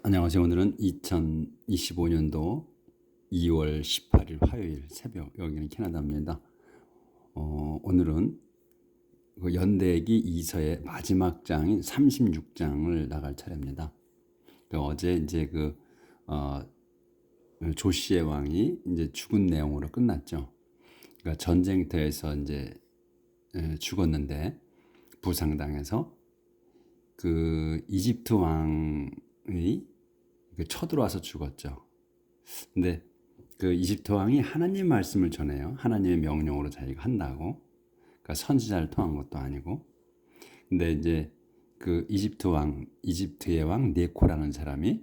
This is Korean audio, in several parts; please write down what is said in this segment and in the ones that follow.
안녕하세요. 오늘은 2025년도 2월 18일 화요일 새벽, 여기는 캐나다입니다. 오늘은 그 연대기 2서의 마지막 장인 36장을 나갈 차례입니다. 어제 이제 조시의 왕이 이제 죽은 내용으로 끝났죠. 그러니까 전쟁터에서 이제 죽었는데 부상당해서 그 이집트 왕이 쳐들어와서 죽었죠. 근데 그 이집트 왕이 하나님 말씀을 전해요. 하나님의 명령으로 자기가 한다고. 그러니까 선지자를 통한 것도 아니고. 근데 이제 그 이집트의 왕 네코라는 사람이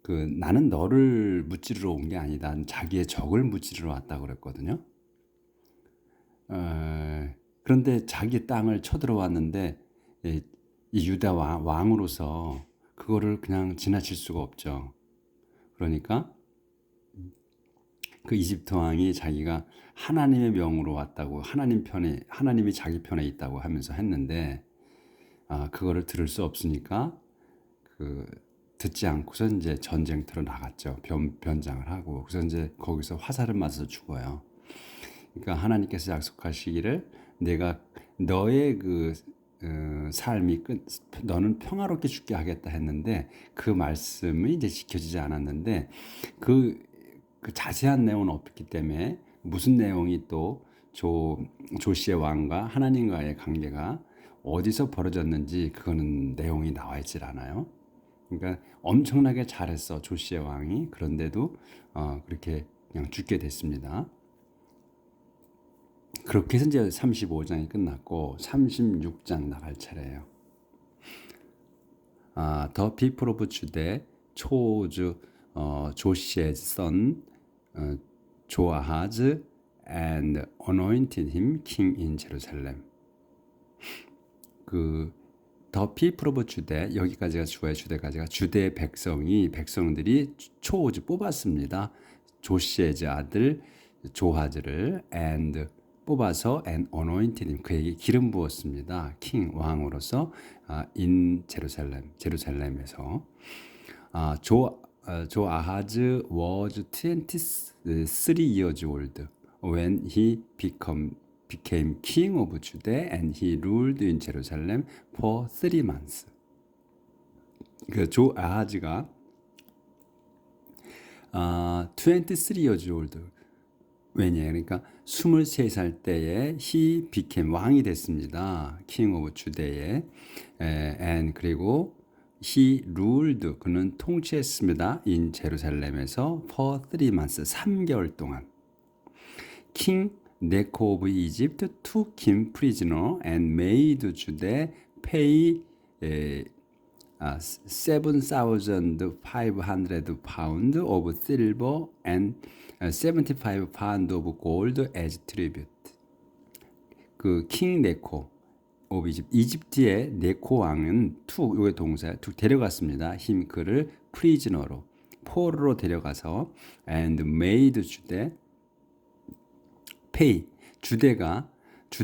그 나는 너를 무찌르러 온 게 아니다. 자기의 적을 무찌르러 왔다고 그랬거든요. 그런데 자기 땅을 쳐들어왔는데 이 유다 왕으로서 그거를 그냥 지나칠 수가 없죠. 그러니까 그 이집트 왕이 자기가 하나님의 명으로 왔다고 하나님이 자기 편에 있다고 하면서 했는데 그거를 들을 수 없으니까 듣지 않고서 이제 전쟁터로 나갔죠. 변장을 하고 그래서 이제 거기서 화살을 맞아서 죽어요. 그러니까 하나님께서 약속하시기를 내가 너의 삶이 너는 평화롭게 죽게 하겠다 했는데 그 말씀이 이제 지켜지지 않았는데 그 자세한 내용은 없기 때문에 무슨 내용이 또 조시의 왕과 하나님과의 관계가 어디서 벌어졌는지 그거는 내용이 나와 있질 않아요. 그러니까 엄청나게 잘했어 조시의 왕이. 그런데도 그렇게 그냥 죽게 됐습니다. 그렇게 해서 이제 35장이 끝났고 36장 나갈 차례예요. The people of Judah chose Josiah's son Joahaz and anointed him king in Jerusalem. The people of Judah, 여기까지가 주대까지가 주대 백성들이 초즈 뽑았습니다. 조시의 아들 조하즈를 and 뽑아서 and anointed him, 그에게 기름 부었습니다. king 왕으로서 in 제루살렘에서 조아하즈 was 23 years old when he became king of Judah and he ruled in Jerusalem for 3 months. 그 조아하즈가 23 years old 왜냐 그러니까 23살 때에 he became 왕이 됐습니다. king of Judah에 and 그리고 he ruled 그는 통치했습니다. in 제루살렘에서 for 3 months 3개월 동안. king Necho of Egypt took him prisoner and made Judah pay 7,500 pounds of silver and 75 pounds of gold as tribute. 그 king 네코 오브 이집트의 네코 왕은 요의 동사 데려갔습니다. 힘 그를 프리즈너로 포로로 데려가서 and made Judah pay 주대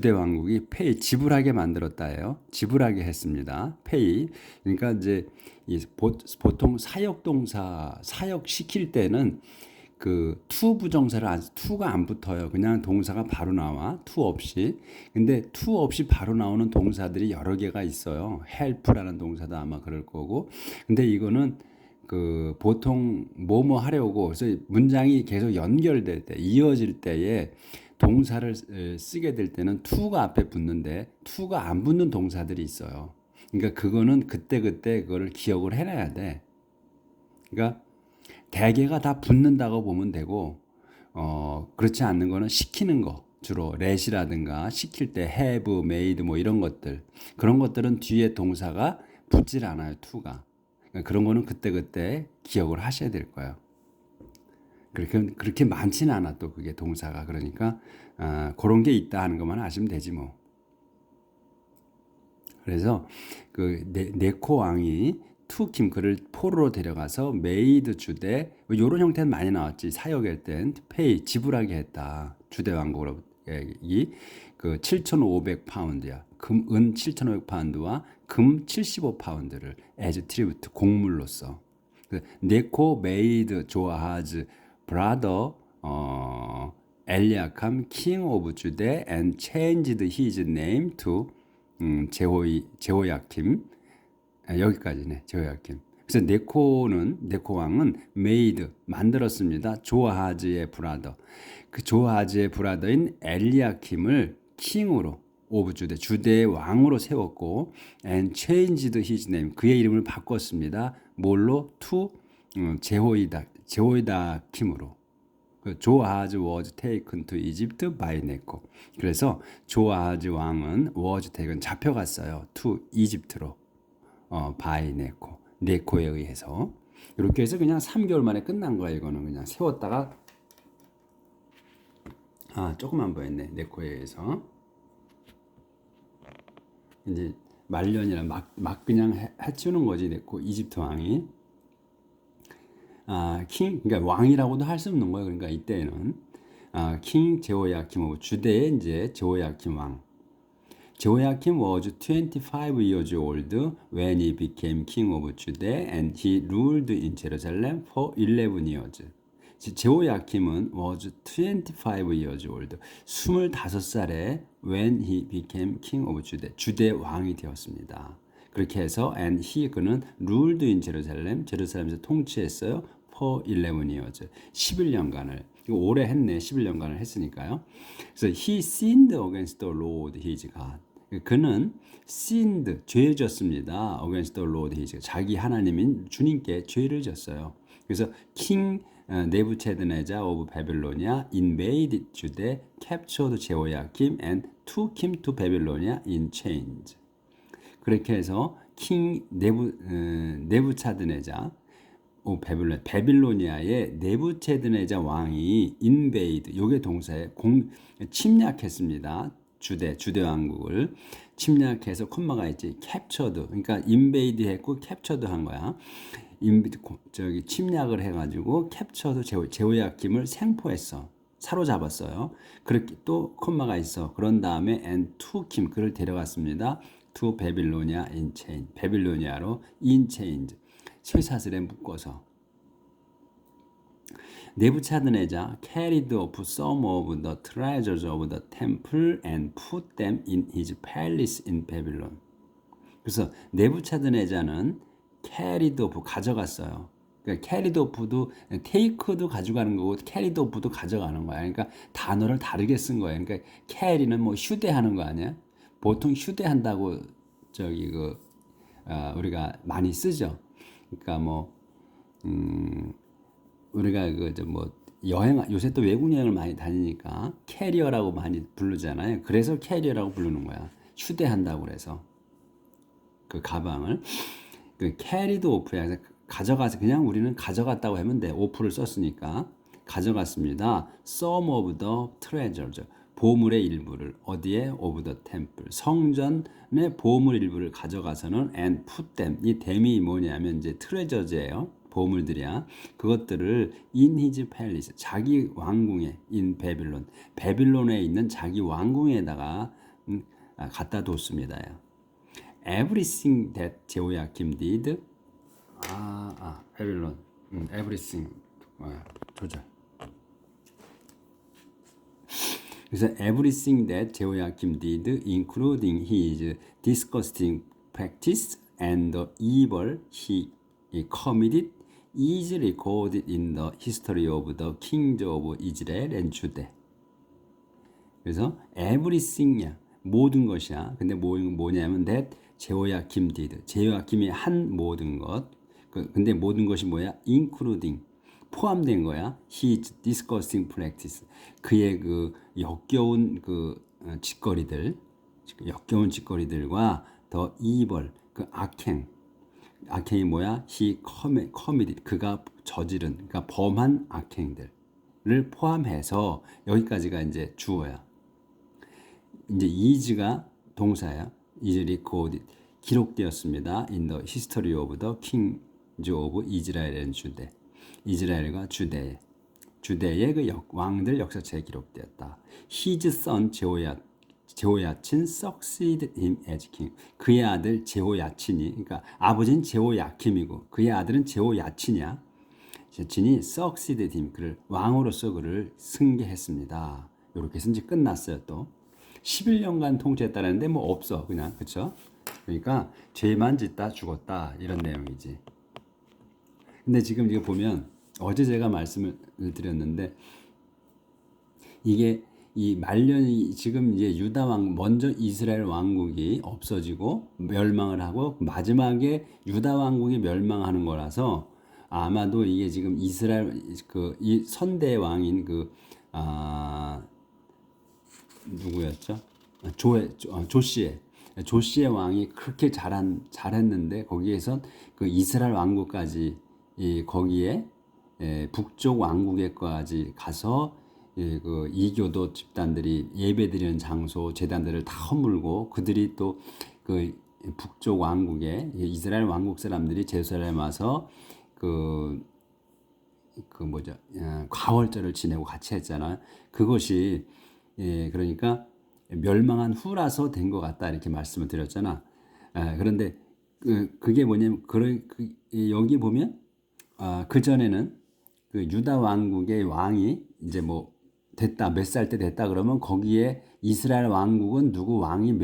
왕국이 pay 지불하게 만들었다예요. 지불하게 했습니다. pay 그러니까 이제 보통 사역 시킬 때는 그 to 부정사를 to가 안 붙어요. 그냥 동사가 바로 나와 to 없이. 근데 to 없이 바로 나오는 동사들이 여러 개가 있어요. help라는 동사도 아마 그럴 거고. 근데 이거는 그 보통 뭐뭐 하려고 그래서 문장이 계속 연결될 때 이어질 때에 동사를 쓰게 될 때는 to가 앞에 붙는데 to가 안 붙는 동사들이 있어요. 그러니까 그거는 그때 그거를 기억을 해놔야 돼. 그러니까 대개가 다 붙는다고 보면 되고 그렇지 않는 거는 시키는 거 주로 let이라든가 시킬 때 have, made 뭐 이런 것들 그런 것들은 뒤에 동사가 붙질 않아요. to가. 그러니까 그런 거는 그때 기억을 하셔야 될 거예요. 그렇게 많지는 않아 또 그게 동사가. 그러니까 그런 게 있다 하는 것만 아시면 되지 뭐. 그래서 그 네코 왕이 투킴 그를 포로로 데려가서 메이드 주대 이런 형태는 많이 나왔지. 사역일 땐 페이 지불하게 했다. 주대 왕국으로 그 7,500파운드야. 은 7,500파운드와 금 75파운드를 as tribute 공물로서 네코 made 조아하즈 brother 엘리아캄 king of Judah and changed his name to 제호야킴. 여기까지네. 제호야킴. 그래서 네코 왕은 made 만들었습니다. 조아하즈의 브라더. 그 조아하즈의 브라더인 엘리야킴을 킹으로 오브 주대의 왕으로 세웠고 and changed his name 그의 이름을 바꿨습니다. 뭘로? to 제호이다킴으로. 조아하즈 was taken to Egypt by 네코. 그래서 조아하즈 왕은 was taken 잡혀갔어요. to 이집트로. by 네코에 의해서. 이렇게 해서 그냥 3개월 만에 끝난 거야. 이거는 그냥 세웠다가 조금만 보였네. 네코에 의해서. 이제 말년이라 막 그냥 해치우는 거지. 네코 이집트 왕이. 그러니까 왕이라고도 할 수 없는 거예요. 그러니까 이때는 킹 제호야킴 오브 주대의 이제 제호야킴 왕. 제호야킴 was 25 years old when he became king of Judah and he ruled in Jerusalem for 11 years. 제호야킴은 was 25 years old. 25살에 when he became king of Judah. 주대 왕이 되었습니다. 그렇게 해서 and 그는 ruled in Jerusalem. 제루살렘에서 통치했어요. for 11 years. 11년간을. 이거 오래 했네. 11년간을 했으니까요. 그래서 he sinned against the Lord his God. 그는 sinned, 죄를 졌습니다. against the Lord his God. 자기 하나님인 주님께 죄를 졌어요. 그래서 king 네부체드네자 of Babylonia invaded Judah, captured Jehoiakim and took him to Babylonia in chains. 그렇게 해서 킹 네부차드네자 베빌로니아의 네부체드네자 왕이 invade 요게 동사에 침략했습니다. 주대 왕국을 침략해서 콤마가 있지. captured 그러니까 invade 했고 captured 한 거야. 침략을 해가지고 captured 제호야킴을 생포했어. 사로잡았어요. 그렇게 또 콤마가 있어. 그런 다음에 and took him 그를 데려갔습니다. to 베빌로니아 in chain. 베빌로니아로 in chains. 쇠사슬에 묶어서. 네부차드네자 carried off some of the treasures of the temple and put them in his palace in Babylon. 그래서 네부차드네자는 carried off 가져갔어요. 그러니까 carried off도 take도 가져가는 거고 carried off도 가져가는 거야. 그러니까 단어를 다르게 쓴 거예요. 그러니까 carry는 뭐 휴대하는 거 아니야? 보통 휴대한다고 우리가 많이 쓰죠. 그러니까 우리가 여행 요새 또 외국 여행을 많이 다니니까 캐리어라고 많이 부르잖아요. 그래서 캐리어라고 부르는 거야. 휴대한다고 그래서 그 가방을 carried off야. 그래서 가져가서 그냥 우리는 가져갔다고 하면 돼. off를 썼으니까 가져갔습니다. some of the treasures. 보물의 일부를 어디에 of the temple 성전의 보물 일부를 가져가서는 and put them 이 them이 뭐냐면 이제 treasures예요. 보물들이야. 그것들을 in his palace 자기 왕궁에 in 베빌론 베빌론에 있는 자기 왕궁에다가 갖다 뒀습니다. Everything that 제호야킴 did 베빌론 everything 조절. 그래서 everything that 제호야킴 did, including his disgusting practice and the evil he committed, is recorded in the history of the kings of Israel and Judah. 그래서 everything이야. 모든 것이야. 근데 뭐냐면 that 제호야킴 did. 제호야킴이 한 모든 것. 근데 모든 것이 뭐야? including. 포함된 거야. His disgusting practice. 그의 그 역겨운 짓거리들과 the evil 그 악행이 뭐야? He committed 그가 저지른 그러니까 범한 악행들을 포함해서 여기까지가 이제 주어야. 이제 is가 동사야. is recorded 기록되었습니다. In the history of the kings of Israel and Judah. 이스라엘과 주대의 그 왕들 역사책에 기록되었다. His son 제호야친 succeeded him as king. 그의 아들 제호야친이, 그러니까 아버지는 제호야킴이고 그의 아들은 제호야친이야. 야친이 succeeded him, 그를 왕으로서 그를 승계했습니다. 이렇게 해서 이제 끝났어요. 또 11년간 통치했다는데 뭐 없어 그냥, 그렇죠? 그러니까 죄만 짓다 죽었다 이런 내용이지. 근데 지금 이거 보면 어제 제가 말씀을 드렸는데 이게 이 말년이 지금 이제 유다 왕 먼저 이스라엘 왕국이 없어지고 멸망을 하고 마지막에 유다 왕국이 멸망하는 거라서 아마도 이게 지금 이스라엘 그 이 선대 왕인 그 누구였죠? 조시의 왕이 그렇게 잘했는데 거기에서 그 이스라엘 왕국까지 거기에 북쪽 왕국에까지 가서 그 이교도 집단들이 예배드리는 장소 제단들을 다 허물고 그들이 또 그 북쪽 왕국에 이스라엘 왕국 사람들이 제루살렘 와서 그 뭐죠? 과월절을 지내고 같이 했잖아요. 그것이 그러니까 멸망한 후라서 된 것 같다 이렇게 말씀을 드렸잖아. 그런데 그게 뭐냐면 여기 보면 그 전에는 그 유다 왕국의 왕이 이제 뭐 됐다 몇 살 때 됐다 그러면 거기에 이스라엘 왕국은 누구 왕이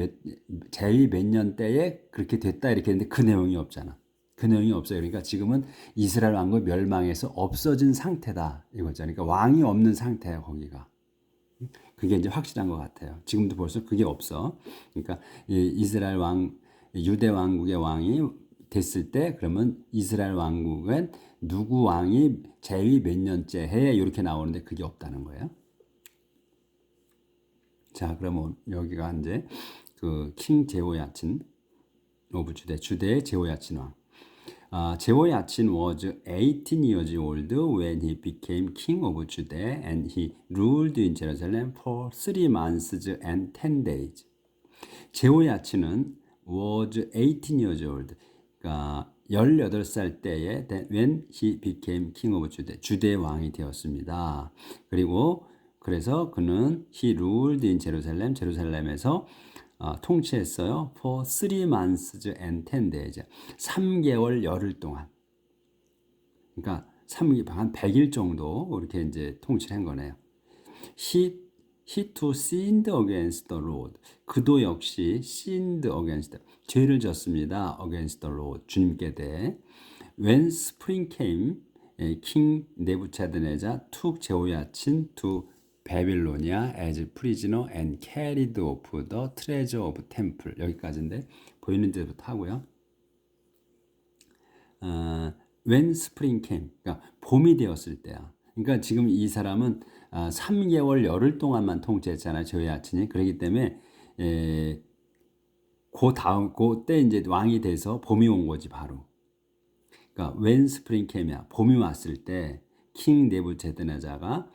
제위 몇 년 때에 그렇게 됐다 이렇게 했는데 그 내용이 없잖아. 그 내용이 없어요. 그러니까 지금은 이스라엘 왕국 멸망해서 없어진 상태다 이거죠. 그러니까 왕이 없는 상태야 거기가. 그게 이제 확실한 것 같아요. 지금도 벌써 그게 없어. 그러니까 이스라엘 유대 왕국의 왕이 됐을 때 그러면 이스라엘 왕국은 누구 왕이 제위 몇 년째 해 이렇게 나오는데 그게 없다는 거예요. 자, 그러면 여기가 이제 그 킹 제호야친 오브 주대의 제호야친 왕. 제호야친 was 18 years old when he became king of Judah and he ruled in Jerusalem for 3 months and 10 days. 제호야친은 was 18 years old. 그러니까 18살 때에 when he became king of Judah. 주대의 왕이 되었습니다. 그리고 그래서 그는 he ruled in Jerusalem. 제루살렘에서 통치했어요. For 3 months and 10 days. 3개월 열흘 동안. 그러니까 한 100일 정도 이렇게 이제 통치를 한 거네요. He too sinned against the Lord. 그도 역시 sinned against, 죄를 졌습니다. against the Lord, 주님께 대해. When spring came, King Nebuchadnezzar took Jehoiachin to Babylonia as prisoner and carried off the treasure of temple. 여기까지인데 보이는 데부터 하고요. When spring came, 그러니까 봄이 되었을 때야. 그러니까 지금 이 사람은 3개월 열흘 동안만 통치했잖아요. 제호야친이. 그렇기 때문에 그때 이제 왕이 돼서 봄이 온 거지 바로. 그러니까 when spring came이야. 봄이 왔을 때 킹 네부갓네살가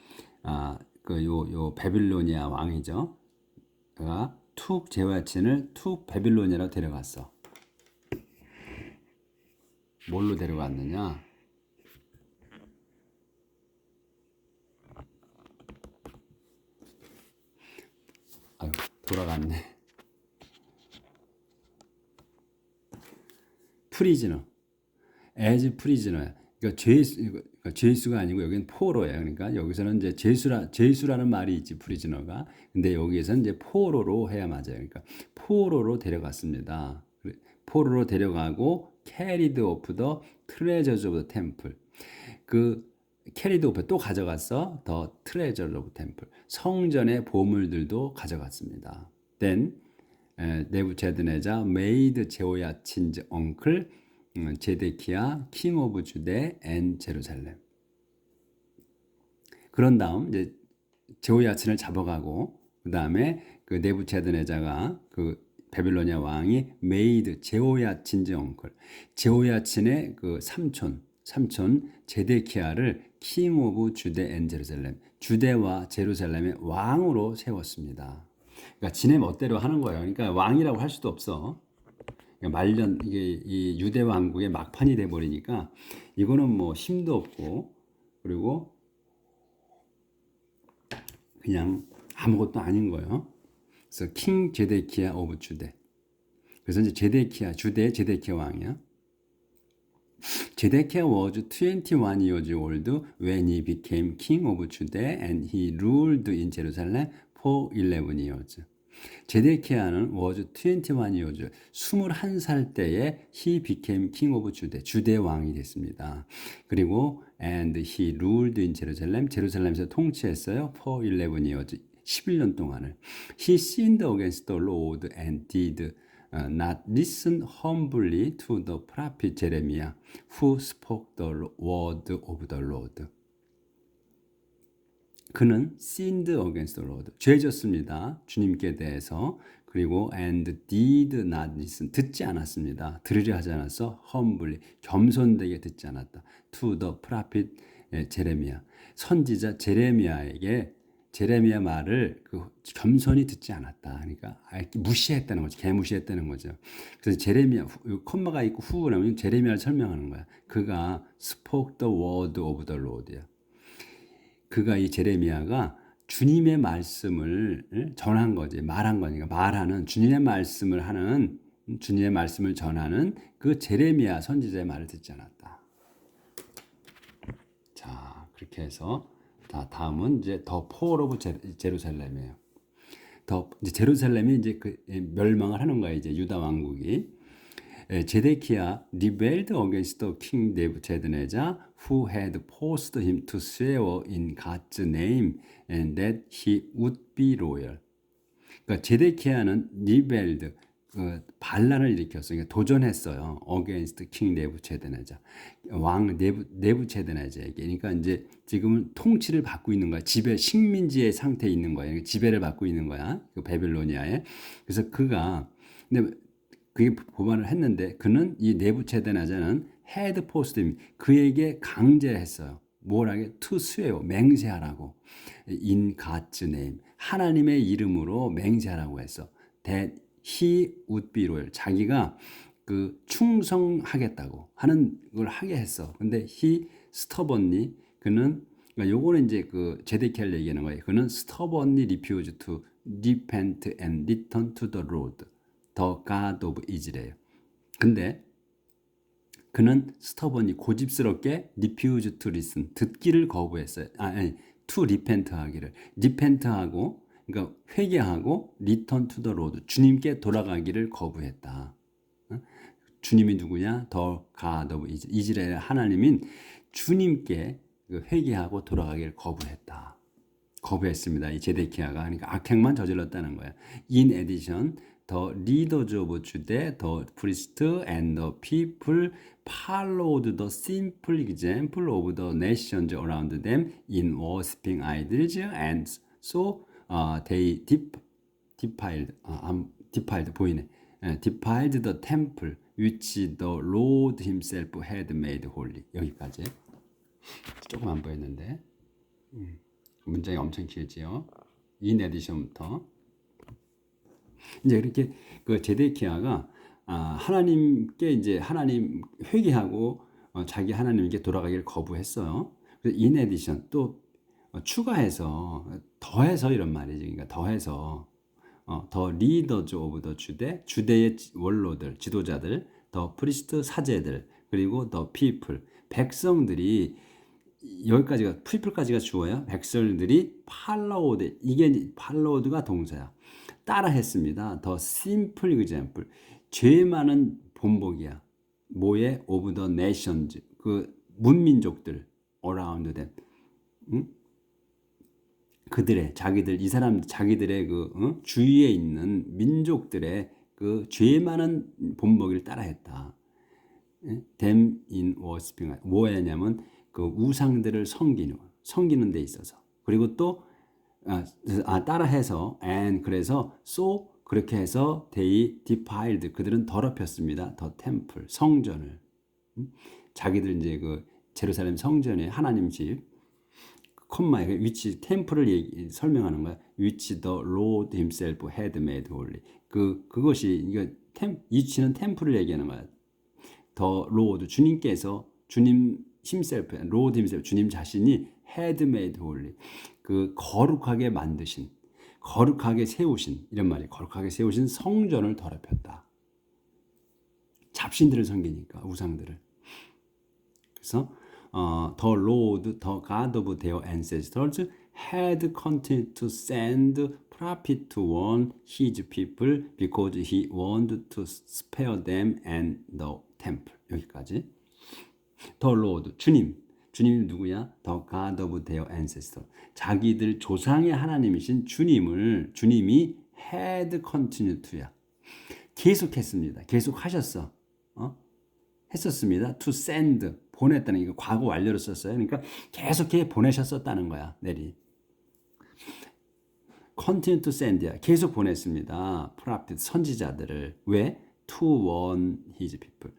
요 바빌로니아 왕이죠. 그가 툭 제호야친을 툭 바빌로니아로 데려갔어. 뭘로 데려갔느냐? 아유, 돌아갔네. 프리즈너, as 프리즈너야. 그러니까 죄수가 아니고 여기는 포로예요. 그러니까 여기서는 이제 죄수라는 말이 있지 프리즈너가. 근데 여기에서는 이제 포로로 해야 맞아요. 그러니까 포로로 데려갔습니다. 포로로 데려가고 carried off the treasures of the temple. 그 carried off 또 가져갔어. the treasures of the temple. 성전의 보물들도 가져갔습니다. Then 네부갓네살 made 제호야친's uncle 제데키야 king of Judah and Jerusalem. 그런 다음 이제 제호야친을 잡아가고 그 다음에 그 네부갓네살가 그 바빌로니아 왕이 made 제호야친's uncle 제호야친의 그 삼촌 제데키야를 king of Judah and Jerusalem 주대와 제루살렘의 왕으로 세웠습니다. 그러니까 지네 멋대로 하는 거예요. 그러니까 왕이라고 할 수도 없어. 말년 이게 이 유대 왕국의 막판이 돼 버리니까 이거는 뭐 힘도 없고 그리고 그냥 아무것도 아닌 거예요. 그래서 킹 제데키야 오브 주데. 그래서 이제 제데키야 주데 제데키야 왕이야. 제데키야 was 21 years old when he became king of Judah and he ruled in Jerusalem for 11 years. 제데키야는 was 21 years, 21살 때에 he became king of Judah, 주대 왕이 됐습니다. 그리고 and he ruled in Jerusalem, 제루살렘에서 통치했어요. for 11 years, 11년 동안을. He sinned against the Lord and did not listen humbly to the prophet Jeremiah, who spoke the word of the Lord. 그는 sinned against the Lord, 죄졌습니다. 주님께 대해서. 그리고 and did not listen, 듣지 않았습니다. 들으려 하지 않았어. humbly, 겸손되게 듣지 않았다. to the prophet 제레미야, 선지자 제레미야에게 제레미야 말을 그 겸손히 듣지 않았다. 그러니까 무시했다는 거죠. 개무시했다는 거죠. 그래서 제레미야, 콤마가 있고 후라면 제레미야를 설명하는 거야. 그가 spoke the word of the Lord야. 그가 이 제레미야가 주님의 말씀을 전한 거지, 말한 거니까. 말하는 주님의 말씀을 하는, 주님의 말씀을 전하는 그 제레미야 선지자의 말을 듣지 않았다. 자, 그렇게 해서 다음은 이제 더 포월 오브 제루살렘이에요. 이제 제루살렘이 이제 그 멸망을 하는 거예요. 이제 유다 왕국이. 제데키야 rebelled against the king Nebuchadnezzar, who had forced him to swear in God's name and that he would be loyal. 그러니까 제데키야는 rebelled, 반란을 일으켰어요. 그러니까 도전했어요. against king Nebuchadnezzar, 왕 네부체드네자에게. 그러니까 이제 지금은 통치를 받고 있는 거야. 지배 식민지의 상태에 있는 거야. 그러니까 지배를 받고 있는 거야. 그 바빌로니아에. 그래서 근데 그게 보관을 했는데 그는 이 네부체드네자는 헤드 포스트, 그에게 강제했어요. 뭐라게? to swear, 맹세하라고. in God's name, 하나님의 이름으로 맹세하라고 했어. that he would be loyal, 자기가 그 충성하겠다고 하는 걸 하게 했어. 근데 he stubbornly, 그는, 그러니까 요거는 이제 그 제데키야를 얘기하는 거예요. 그는 stubbornly refused to repent and return to the Lord, the God of Israel. 근데 그는 stubbornly, 고집스럽게 refused to listen, 듣기를 거부했어요. 아니, to repent 하기를. repent하고, 그러니까 회개하고 return to the Lord, 주님께 돌아가기를 거부했다. 주님이 누구냐? 더 God of 이스라엘, 하나님인 주님께 회개하고 돌아가기를 거부했습니다. 이 제데키야가. 그러니까 악행만 저질렀다는 거야. In addition, the leaders of Judah, the priests and the people followed the simple example of the nations around them in worshiping idols, and so they defiled 보이네. defiled the temple which the Lord himself had made holy. 여기까지. 조금 안 보였는데 문장이 엄청 길지요. in addition부터 이제 이렇게 그 제데키야가 하나님께 이제 하나님 회개하고 자기 하나님께 돌아가기를 거부했어요. 그래서 in addition, 또 추가해서, 더해서, 이런 말이지. 그러니까 더해서 더 리더즈 오브 더 주대의 원로들, 지도자들, 더 프리스트, 사제들, 그리고 더 피플, 백성들이, 여기까지가 피플까지가 주어요. 백성들이 팔로우드, 이게 팔로우드가 동사야. 따라했습니다. 더 심플 example, 죄 많은 본보기야. 뭐에? 오브 더 네이션즈, 그 문민족들, around them, 그들의, 자기들, 이 사람 자기들의 그 주위에 있는 민족들의 그 죄 많은 본보기를 따라했다. them in worshiping, 뭐였냐면 그 우상들을 섬기는 데 있어서. 그리고 또 따라해서 and, 그래서 so, 그렇게 해서 they defiled, 그들은 더럽혔습니다. the temple, 성전을. 자기들 이제 그 제루살렘 성전에 하나님 집, 콤마에 위치, 템플을 설명하는 거야. which the Lord himself had made holy. 그것이, 이거 위치는 템플을 얘기하는 거야. the Lord, 주님께서, 주님 himself, Lord himself, 주님 자신이 had made holy, 그 거룩하게 만드신, 거룩하게 세우신 이런 말이 거룩하게 세우신 성전을 더럽혔다. 잡신들을 섬기니까 우상들을. 그래서 the Lord, the God of their ancestors had continued to send prophet to warn his people because he wanted to spare them and the temple. 여기까지. The Lord, 주님이 누구야? The God of their ancestors. 자기들 조상의 하나님이신 주님이 had continued to야. 계속했습니다. 계속하셨어. 했었습니다. To send, 보냈다는 이거 과거 완료로 썼어요. 그러니까 계속해 보내셨었다는 거야. 내리. continue to send야. 계속 보냈습니다. prophet, 선지자들을. 왜? To warn his people.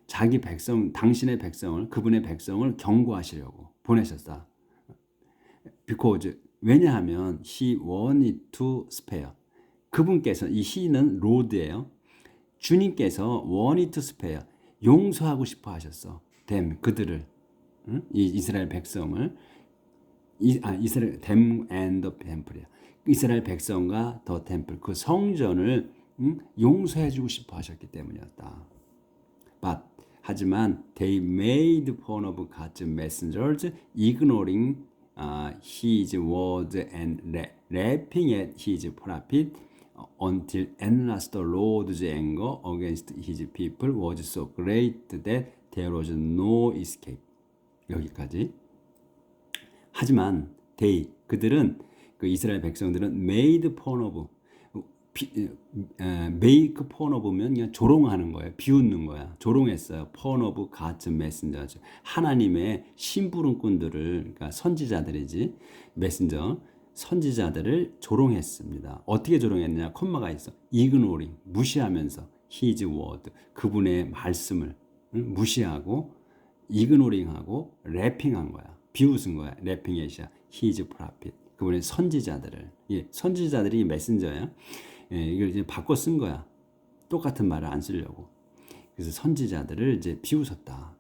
자기 백성, 당신의 백성을, 그분의 백성을 경고하시려고 보내셨다. Because, 왜냐하면 he wanted to spare. 그분께서, 이 he는 Lord예요. 주님께서 wanted to spare. 용서하고 싶어 하셨어. them, 그들을. 이 이스라엘 백성을. 이스라엘, them and the temple이야. 이스라엘 백성과 the temple, 그 성전을 용서해 주고 싶어 하셨기 때문이었다. 하지만 they made fun of God's messengers, ignoring his word and laughing at his prophet until at last the Lord's anger against his people was so great that there was no escape. 여기까지. 하지만 그들은 그 이스라엘 백성들은 made fun of make fun of면 그냥 조롱하는 거예요. 비웃는 거야. 조롱했어요. fun of God's messengers. 하나님의 심부름꾼들을, 그러니까 선지자들이지. 메신저 선지자들을 조롱했습니다. 어떻게 조롱했느냐? 콤마가 있어. ignoring, 무시하면서 his word, 그분의 말씀을 무시하고 ignoring하고 래핑한 거야. 비웃은 거야. 래핑 에시아 his prophet, 그분의 선지자들을. 예, 선지자들이 메신저야. 예, 이걸 이제 바꿔 쓴 거야. 똑같은 말을 안 쓰려고. 그래서 선지자들을 이제 비웃었다.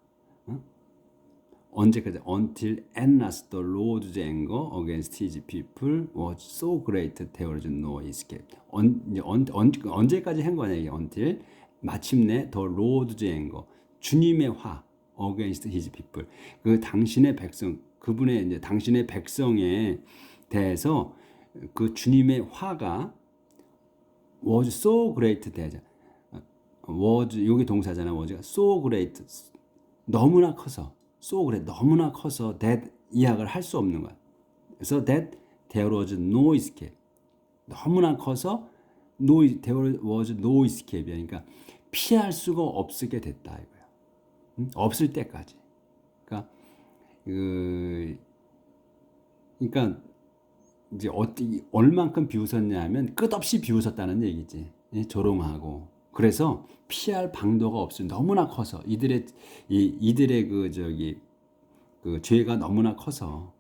언제까지? Until at last the Lord's anger against his people was so great there was no escape. 언제까지 한 거냐 이게? Until 마침내 the Lord's anger, 주님의 화 against his people, 그 당신의 백성, 그분의 이제 당신의 백성에 대해서 그 주님의 화가 was so great 되자. was 여기 동사잖아. was가 so great, 너무나 커서. so great, 너무나 커서 that 이해를 할 수 없는 거야. 그래서 that there was no escape. 너무나 커서 there was no escape. 그러니까 피할 수가 없게 됐다 이거야. 없을 때까지. 그러니까 이제 얼만큼 비웃었냐면 끝없이 비웃었다는 얘기지. 조롱하고. 그래서 피할 방도가 없어요. 너무나 커서 이들의 그 죄가 너무나 커서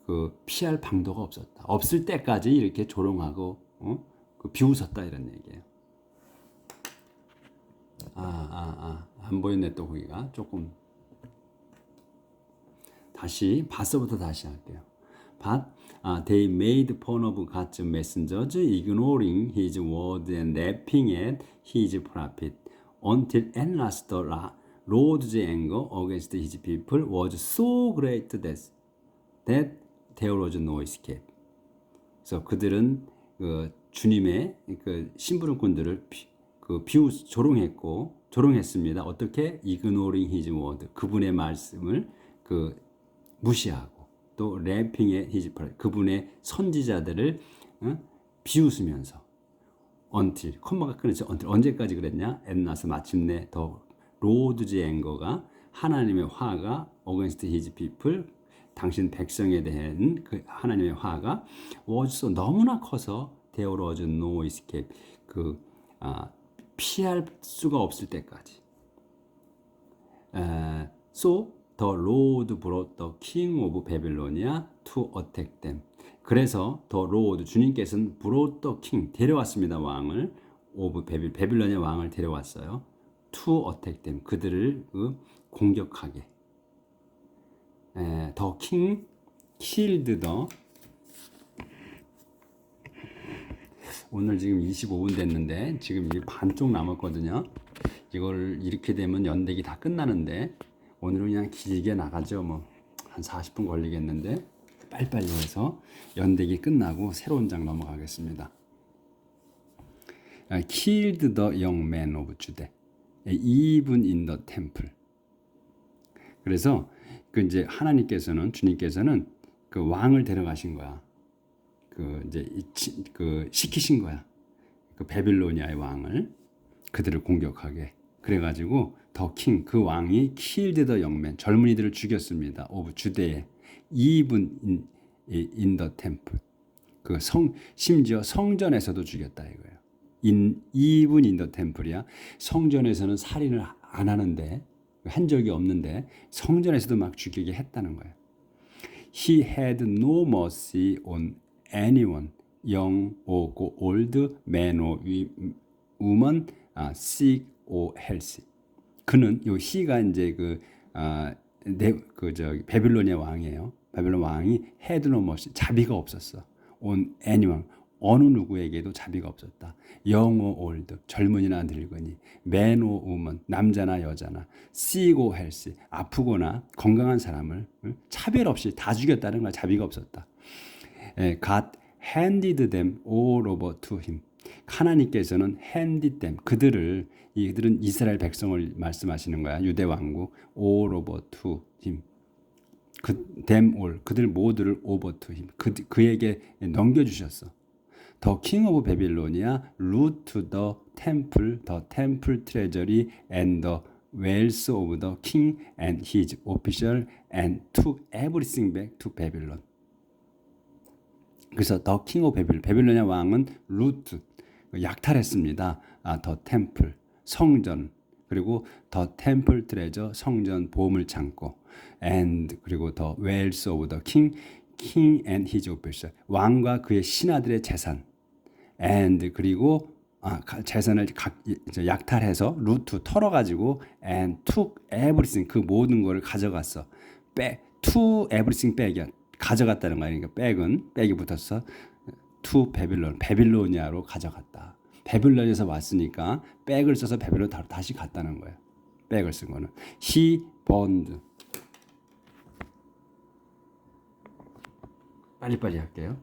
그 피할 방도가 없었다. 없을 때까지 이렇게 조롱하고 그 비웃었다 이런 얘기예요. 안 보였네 또 거기가 조금. 다시 바서부터 다시 할게요. They made fun of God's messengers, ignoring his word and laughing at his prophet, until at last the Lord's anger against his people was so great that there was no escape. 그래서 그들은 그 주님의 그 심부름꾼들을 조롱했습니다. 어떻게? ignoring his word, 그분의 말씀을 무시하고. 또 래핑의 히지팔, 그분의 선지자들을 비웃으면서 until, 콤마가 끊어져. until 언제까지 그랬냐? 엔나스 마침내 더 로드즈 앵거가, 하나님의 화가 against his people, 당신 백성에 대한 그 하나님의 화가 was so, 너무나 커서 there was no escape, 피할 수가 없을 때까지. So The Lord brought the king of Babylonia to attack them. 그래서 The Lord, 주님께서는 brought the king, 데려왔습니다. 왕을 of 베빌론의 왕을 데려왔어요. To attack them, 그들을 공격하게. The king killed the 오늘 지금 25분 됐는데 지금 이 반쪽 남았거든요. 이걸 이렇게 되면 연대기 다 끝나는데 오늘은 그냥 길게 나가죠. 뭐 한 40분 걸리겠는데 빨리빨리 해서 연대기 끝나고 새로운 장 넘어가겠습니다. Killed the young man of Judah, even in the temple. 그래서 그 이제 하나님께서는 주님께서는 그 왕을 데려가신 거야. 그 이제 그 시키신 거야. 그 바빌로니아의 왕을 그들을 공격하게. 그래가지고 더 킹 그 왕이 killed the young man 젊은이들을 죽였습니다. of Judah, even in the temple. 그 심지어 성전에서도 죽였다 이거예요. even in the temple이야. 성전에서는 살인을 안 하는데 한 적이 없는데 성전에서도 막 죽이게 했다는 거예요. He had no mercy on anyone, young or old, man or woman, sick or healthy. 그는 요 he가 이제 바빌로니아 왕이에요. 바빌론 왕이 had no mercy, 자비가 없었어. on anyone, 어느 누구에게도 자비가 없었다. young or old, 젊은이나 늙은이, man or woman, 남자나 여자나, sick or healthy, 아프거나 건강한 사람을 차별 없이 다 죽였다는 거야. 자비가 없었다. God handed them all over to him. 하나님께서는 handed them, 그들은 이스라엘 백성을 말씀하시는 거야. 유대 왕국 all over to him. them all, 그들 모두를 over to him. 그에게 넘겨주셨어. The king of Babylonia loot to the temple treasury and the wealth of the king and his official and took everything back to Babylon. 그래서 The king of Babylon, 바빌로니아 왕은 loot, 약탈했습니다. the temple, 성전, 그리고 the temple treasure, 성전 보물 창고, and 그리고 the wealth of the king and his official, 왕과 그의 신하들의 재산, and 그리고 재산을 약탈해서 루트 털어가지고 and took everything, 그 모든 거를 가져갔어. to everything back이야. 가져갔다는 거야. 그러니까 백이 붙었어. to 바빌론, 바빌로니아로 가져갔다. 바빌론에서 왔으니까 백을 써서 바빌론 다시 갔다는 거야. 백을 쓴 거는 he burned. 빨리빨리 할게요.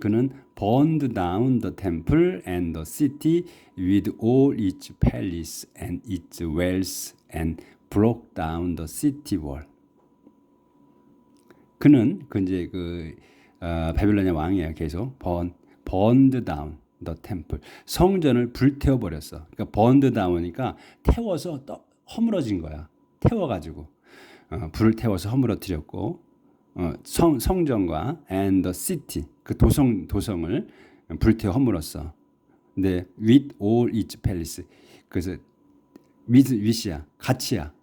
그는 burned down the temple and the city with all its palace and its wells and broke down the city wall. 그는 바빌로니아 왕이에요. 계속 burned down the temple, 성전을 불태워 버렸어. 그러니까 burned down이니까 태워서 허물어진 거야. 태워가지고 불을 태워서 허물어뜨렸고. 성전과 and the city, 그 도성을 불태워 허물었어. 근데 with all its palace, 그래서 with야, 같이야.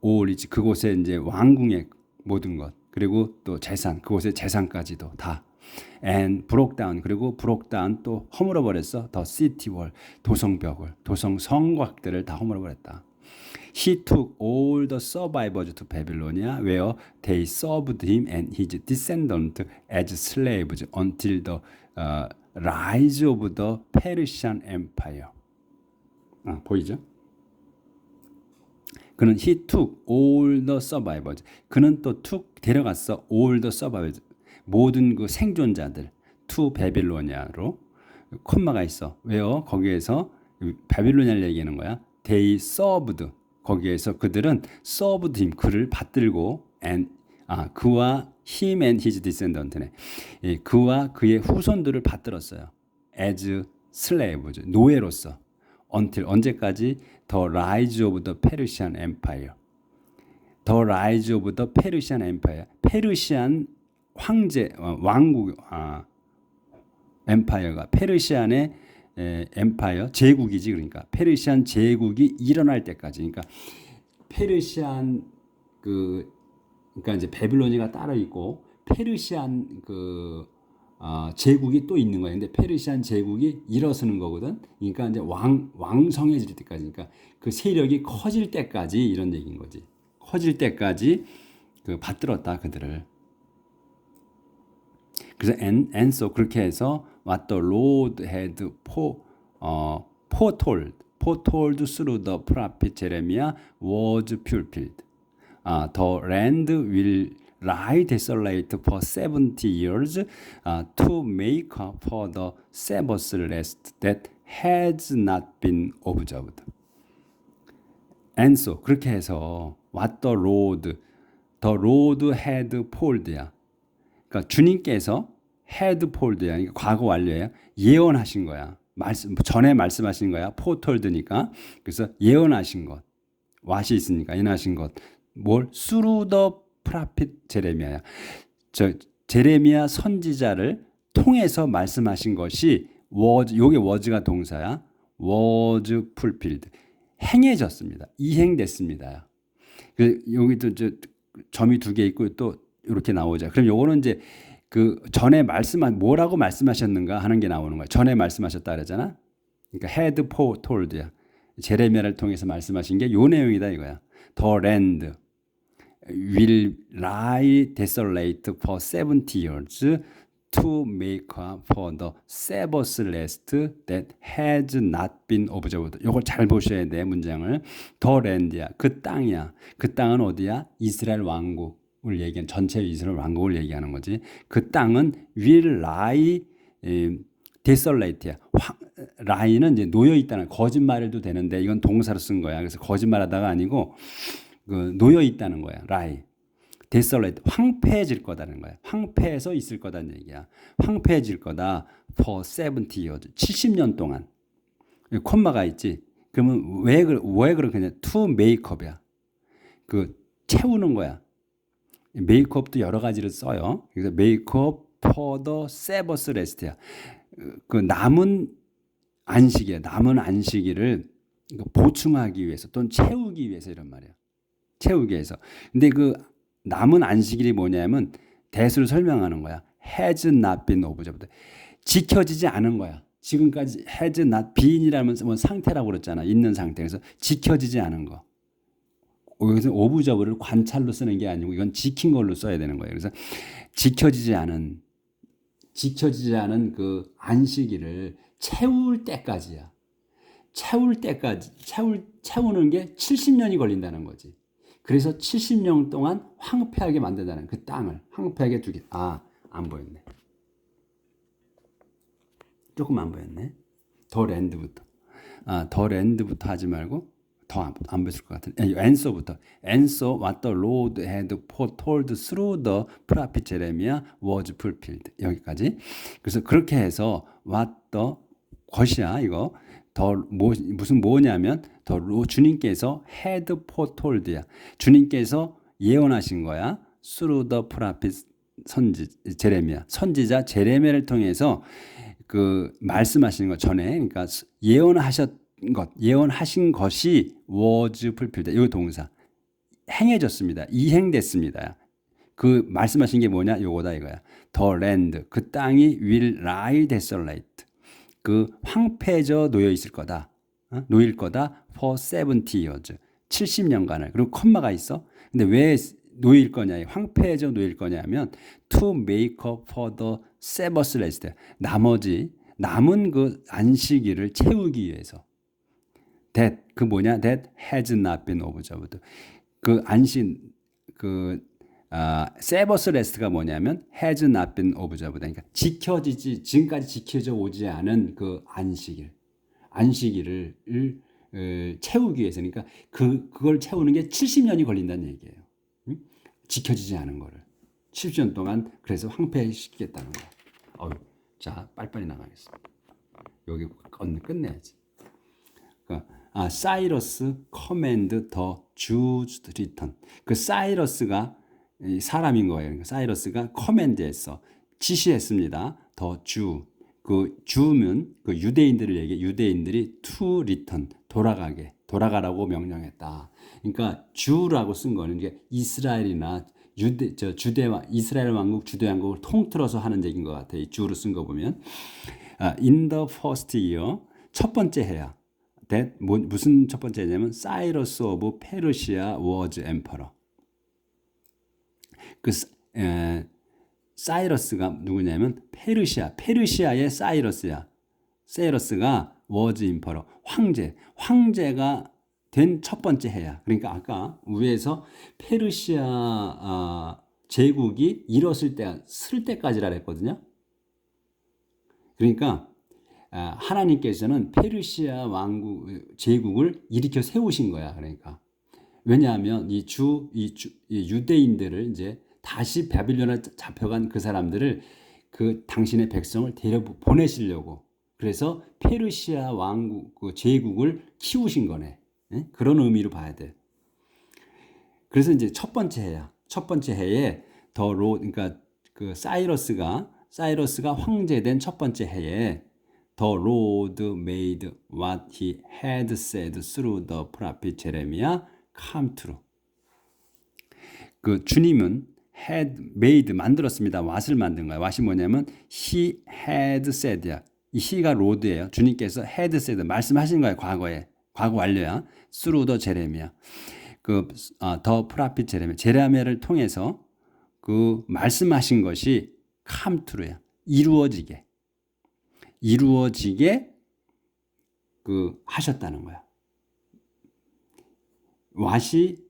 all its, 그곳에 이제 왕궁의 모든 것, 그리고 또 재산, 그곳의 재산까지도 다. and broke down, 그리고 broke down 또 허물어 버렸어. the city wall, 도성벽을, 도성 성곽들을 다 허물어 버렸다. He took all the survivors to Babylonia, where they served him and his descendants as slaves until the rise of the Persian Empire. 보이죠? 그는 he took all the survivors. 그는 또 데려갔어 all the survivors, 모든 그 생존자들 to 바빌로니아로. 콤마가 있어. 왜요? 거기에서 바빌로니아를 얘기하는 거야. They served. 거기에서 그들은 served him, 그를 받들고, and 그와 him and his descendant네, 그와 그의 후손들을 받들었어요. as slaves, 노예로서. until, 언제까지? the rise of the Persian Empire. the rise of the Persian Empire. 페르시안 황제, 왕국, 엠파이어가 페르시안의 엠파이어, 제국이지. 그러니까 페르시안 제국이 일어날 때까지. 그러니까 페르시안 그러니까 이제 바빌로니아가 따로 있고 페르시안 제국이 또 있는 거예요. 근데 페르시안 제국이 일어서는 거거든. 그러니까 이제 왕성해질 때까지, 그러니까 그 세력이 커질 때까지 이런 얘기인 거지. 커질 때까지 받들었다 그들을. 그래서 and so 그렇게 해서 what the Lord had foretold through the prophet Jeremiah was fulfilled. The land will lie desolate for 70 years to make up for the Sabbath rest that has not been observed. And so 그렇게 해서 what the Lord had foretold야. 그러니까 주님께서 had foretold야. 그러니까 과거 완료예요. 예언하신 거야. 전에 말씀하신 거야. foretold니까. 그래서 예언하신 것. what이 있으니까 예언하신 것. 뭘? through the prophet 제레미야야. 제레미야 선지자를 통해서 말씀하신 것이 was, 요게 was가 동사야. was fulfilled. 행해졌습니다. 이행됐습니다. 여기도 점이 2개 있고 또 이렇게 나오죠. 그럼 요거는 이제 그 전에 뭐라고 말씀하셨는가 하는 게 나오는 거야. 전에 말씀하셨다 그러잖아. 그러니까 had foretold야. 제레미야를 통해서 말씀하신 게 요 내용이다 이거야. The land will lie desolate for 70 years to make up for the Sabbath rest that has not been observed. 이걸 잘 보셔야 돼 문장을. The land야. 그 땅이야. 그 땅은 어디야? 이스라엘 왕국을 얘기한 전체 이스라엘 왕국을 얘기하는 거지. 그 땅은 will lie desolate야. lie는 이제 놓여 있다는 거짓말을 해도 되는데 이건 동사로 쓴 거야. 그래서 거짓말하다가 아니고 그 놓여 있다는 거야. lie. desolate, 황폐해질 거다는 거야. 황폐해서 있을 거다는 얘기야. 황폐해질 거다. for 70 years, 70년 동안. 콤마가 있지. 그러면 왜 그렇게 하냐? to make up이야. 그 채우는 거야. make up도 여러 가지를 써요. 그래서 make up for the Sabbath rest야. 그 남은 안식이야. 남은 안식일을 보충하기 위해서 또는 채우기 위해서 이런 말이야. 채우기 위해서. 근데 그 남은 안식일이 뭐냐면 대수를 설명하는 거야. has not been observed. 지켜지지 않은 거야. 지금까지 has not been이라는 뭐 상태라고 그랬잖아. 있는 상태. 그래서 지켜지지 않은 거. 여기서 observed를 관찰로 쓰는 게 아니고 이건 지킨 걸로 써야 되는 거예요. 그래서 지켜지지 않은 그 안식일을 채울 때까지야. 채우는 게 70년이 걸린다는 거지. 그래서 70년 동안 황폐하게 만든다는 그 땅을 황폐하게 두게. 안 보였네. 조금 안 보였네. 더 랜드부터. 더 랜드부터 하지 말고 더 안 보였을 것 같은데. answer부터. answer what the Lord had foretold through the prophet Jeremiah was fulfilled. 여기까지. 그래서 그렇게 해서 what the 것이야 이거. 무슨 뭐냐면 주님께서 had foretold야. 주님께서 예언하신 거야. through the prophet 제레미야. 선지자 제레미야를 통해서 그 말씀하시는 것 전에 그러니까 예언하신 것이 was fulfilled. 이 동사. 행해졌습니다. 이행됐습니다. 그 말씀하신 게 뭐냐? 요거다 이거야. The land. 그 땅이 will lie desolate. 그 황폐해져 놓여 있을 거다. 놓일 거다. for 70 years. 70년간을. 그리고 콤마가 있어. 근데 왜 놓일 거냐? 황폐해져 놓일 거냐면 to make up for the Sabbath rest. 남은 그 안식일을 채우기 위해서. that that has not been observed. 그 세버스 레스트가 뭐냐면 has not been observed. 그러니까 지금까지 지켜져 오지 않은 그 안식일을 채우기 위해서. 그러니까 그걸 채우는 게 70년이 걸린다는 얘기예요. 지켜지지 않은 거를 70년 동안 그래서 황폐시키겠다는 거. 자, 빨리빨리 나가겠습니다. 여기 끝내야지. 그러니까 사이러스 커맨드 더 주스 리턴. 그 사이러스가 사람인 거예요. 그러니까 사이러스가 커맨드했어. 지시했습니다. 더 그 주면 그 유대인들이 to return 돌아가라고 명령했다. 그러니까 주라고 쓴 거는 이제 이스라엘이나 이스라엘 왕국, 주대 왕국을 통틀어서 하는 얘기인 것 같아. 이 주로 쓴 거 보면 in the first year 첫 번째 해야. 무슨 첫 번째 해냐면 사이러스 오브 페르시아 was emperor. 사이러스가 누구냐면 페르시아의 사이러스야. 사이러스가 was emperor, 황제가 된 첫 번째 해야. 그러니까 아까 위에서 페르시아 제국이 쓸 때까지라 그랬거든요. 그러니까 하나님께서는 페르시아 제국을 일으켜 세우신 거야. 그러니까 왜냐하면 이 유대인들을 이제 다시 바빌론에 잡혀간 그 사람들을 그 당신의 백성을 데려 보내시려고, 그래서 페르시아 왕국 그 제국을 키우신 거네. 예? 그런 의미로 봐야 돼. 그래서 이제 첫 번째 해에 그러니까 그 사이러스가 황제된 첫 번째 해에 The Lord made what he had said through the prophet Jeremiah come true. 그 주님은 had made 만들었습니다. what을 만든 거야. what이 뭐냐면 he had said야. 이 he가 Lord예요. 주님께서 had said 말씀하신 거예요. 과거 완료야. through the Jeremiah. the prophet 제레미야를 통해서 그 말씀하신 것이 come true야. 이루어지게 그 하셨다는 거야. what이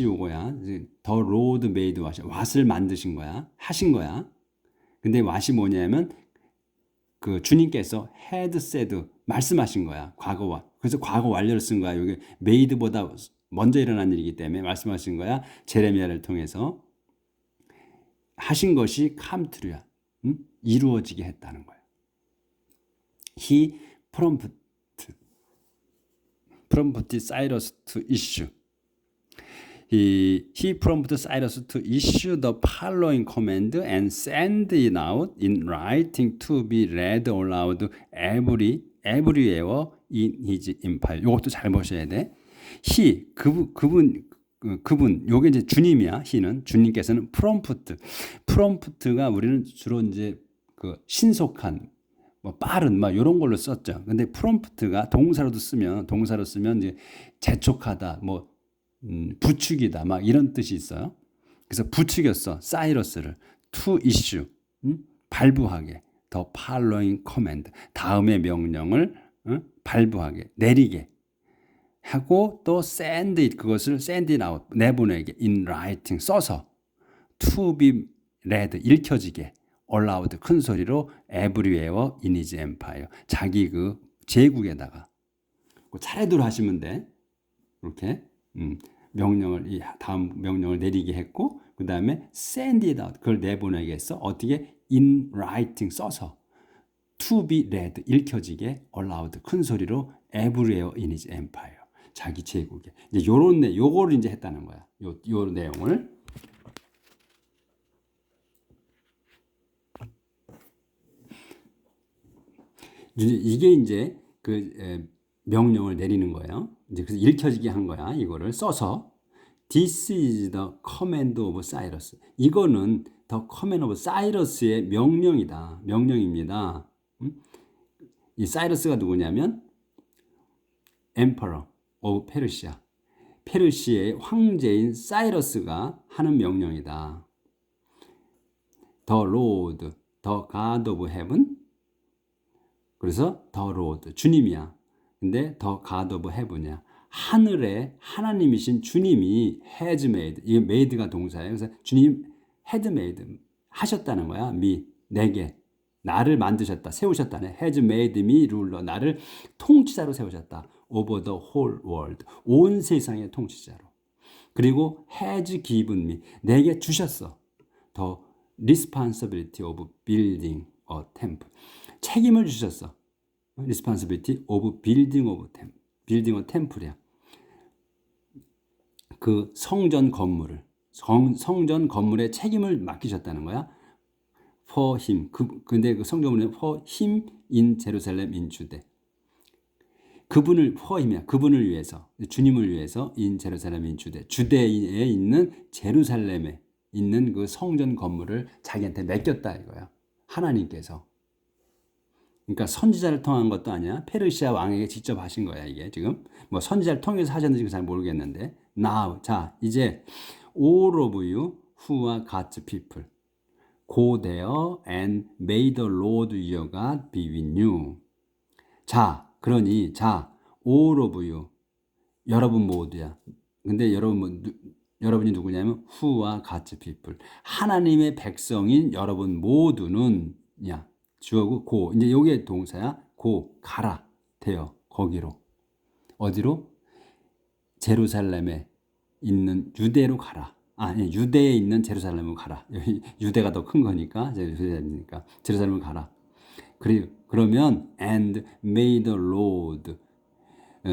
요거야. The Lord made what을 만드신 거야. 하신 거야. 근데 what이 뭐냐면 그 주님께서 had said 말씀하신 거야. 그래서 과거 완료를 쓴 거야. 여기 made보다 먼저 일어난 일이기 때문에 말씀하신 거야. 제레미야를 통해서 하신 것이 come true야. 이루어지게 했다는 거야. He prompted Cyrus to issue. He prompted Cyrus to issue the following command and send it out in writing to be read aloud everywhere in his empire. 이것도 잘 보셔야 돼. 그분, 요게 이제 주님이야. 주님께서는 prompt가 우리는 주로 이제 그 신속한, 빠른, 이런 걸로 썼죠. 근데 prompt가 동사로 쓰면 이제 재촉하다, 부추기다, 이런 뜻이 있어요. 그래서 부추겼어. 사이러스를 to issue, 발부하게, the following command, 다음의 명령을 발부하게, 내리게 하고, 또 send it, 그것을 send it out, 내보내게, in writing, 써서 to be read, 읽혀지게, aloud, 큰 소리로 everywhere in his empire, 자기 그 제국에다가 차례대로 하시면 돼. 이렇게 다음 명령을 내리게 했고, 그 다음에 send it out, 그걸 내보내게 했어. 어떻게? in writing, 써서 to be read, 읽혀지게, aloud, 큰 소리로 everywhere in his empire, 자기 제국에. 이제 요거를 이제 했다는 거야. 요 내용을. 이게 이제 그 명령을 내리는 거예요. 이제 그래서 읽혀지게 한 거야. 이거를 써서 This is the command of Cyrus. 이거는 the command of Cyrus의 명령입니다. 이 사이러스가 누구냐면 Emperor of Persia. 페르시아의 황제인 사이러스가 하는 명령이다. The Lord, the God of Heaven. 그래서 the Lord, 주님이야. 근데 the God of Heaven이야. 하늘의 하나님이신 주님이 has made, 이게 made가 동사예요. 그래서 주님 had made, 하셨다는 거야. 내게, 나를 만드셨다, 세우셨다네. has made me ruler, 나를 통치자로 세우셨다. over the whole world, 온 세상의 통치자로. 그리고 has given me, 내게 주셨어. the responsibility of building a temple, 책임을 주셨어. responsibility of building a temple이야. 그 성전 건물의 책임을 맡기셨다는 거야. For him. 근데 그 성전문에 for him in Jerusalem in Jude. for him이야. 그분을 위해서, 주님을 위해서 in Jerusalem in Jude. 주대에 있는 제루살렘에 있는 그 성전 건물을 자기한테 맡겼다 이거야. 하나님께서. 그러니까 선지자를 통한 것도 아니야. 페르시아 왕에게 직접 하신 거야, 이게 지금. 선지자를 통해서 하셨는지 잘 모르겠는데. Now, 자, 이제 all of you who are God's people. Go there and may the Lord your God be with you. 자, 그러니 자, all of you. 여러분 모두야. 근데 여러분이 누구냐면 who와 God's people. 하나님의 백성인 여러분 모두는 야, 주어고 go. 이제 요게 동사야. go, 가라. 돼요. 거기로. 어디로? 제루살렘에 있는 유대로 가라. 아니, 유대에 있는 제루살렘으로 가라. 유대가 더 큰 거니까, 제루살렘으로 가라. 그러면 and may the Lord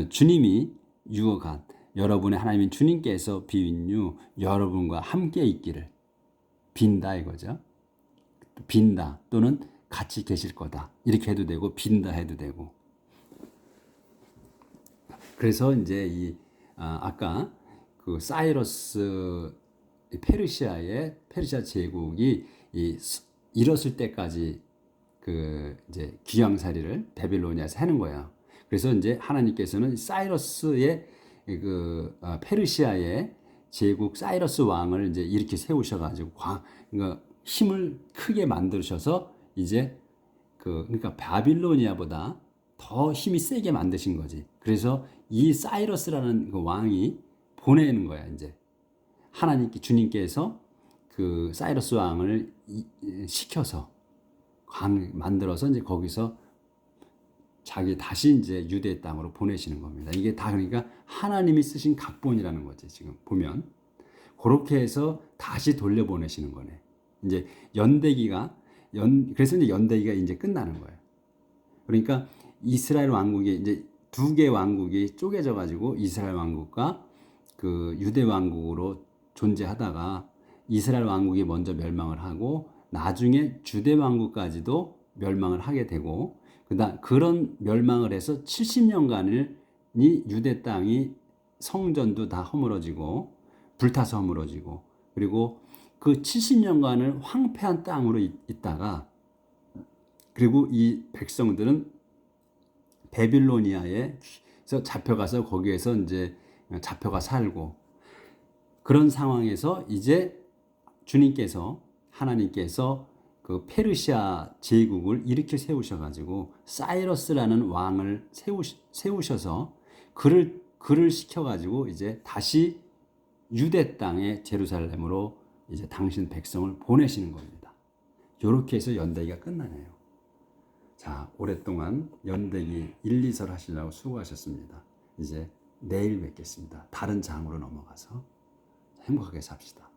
주님이 your God 여러분의 하나님인 주님께서 be with you 여러분과 함께 있기를 빈다 이거죠. 빈다 또는 같이 계실 거다 이렇게 해도 되고 빈다 해도 되고. 그래서 이제 아까 그 사이러스 페르시아 제국이 이뤘을 때까지 그 이제 귀양살이를 바빌로니아에서 하는 거야. 그래서 이제 하나님께서는 사이러스의 페르시아의 제국 사이러스 왕을 이제 이렇게 세우셔가지고 그러니까 힘을 크게 만드셔서 이제 그러니까 바빌로니아보다 더 힘이 세게 만드신 거지. 그래서 이 사이러스라는 그 왕이 보내는 거야. 이제 주님께서 그 사이러스 왕을 시켜서 만들어서 이제 거기서 자기 다시 이제 유대 땅으로 보내시는 겁니다. 이게 다 그러니까 하나님이 쓰신 각본이라는 거지. 지금 보면 그렇게 해서 다시 돌려보내시는 거네. 이제 그래서 이제 연대기가 이제 끝나는 거예요. 그러니까 이스라엘 왕국이 이제 두 개 왕국이 쪼개져 가지고 이스라엘 왕국과 그 유대 왕국으로 존재하다가 이스라엘 왕국이 먼저 멸망을 하고 나중에 주대 왕국까지도 멸망을 하게 되고 그런 멸망을 해서 70년간을 유대 땅이 성전도 다 허물어지고 불타서 허물어지고 그리고 그 70년간을 황폐한 땅으로 있다가 그리고 이 백성들은 바빌로니아에서 잡혀가서 거기에서 이제 잡혀가 살고 그런 상황에서 이제 하나님께서 그 페르시아 제국을 일으켜 세우셔가지고 사이러스라는 왕을 세우셔서 그를 시켜가지고 이제 다시 유대 땅의 제루살렘으로 이제 당신 백성을 보내시는 겁니다. 이렇게 해서 연대기가 끝나네요. 자, 오랫동안 연대기 1, 2설 하시려고 수고하셨습니다. 이제 내일 뵙겠습니다. 다른 장으로 넘어가서 행복하게 삽시다.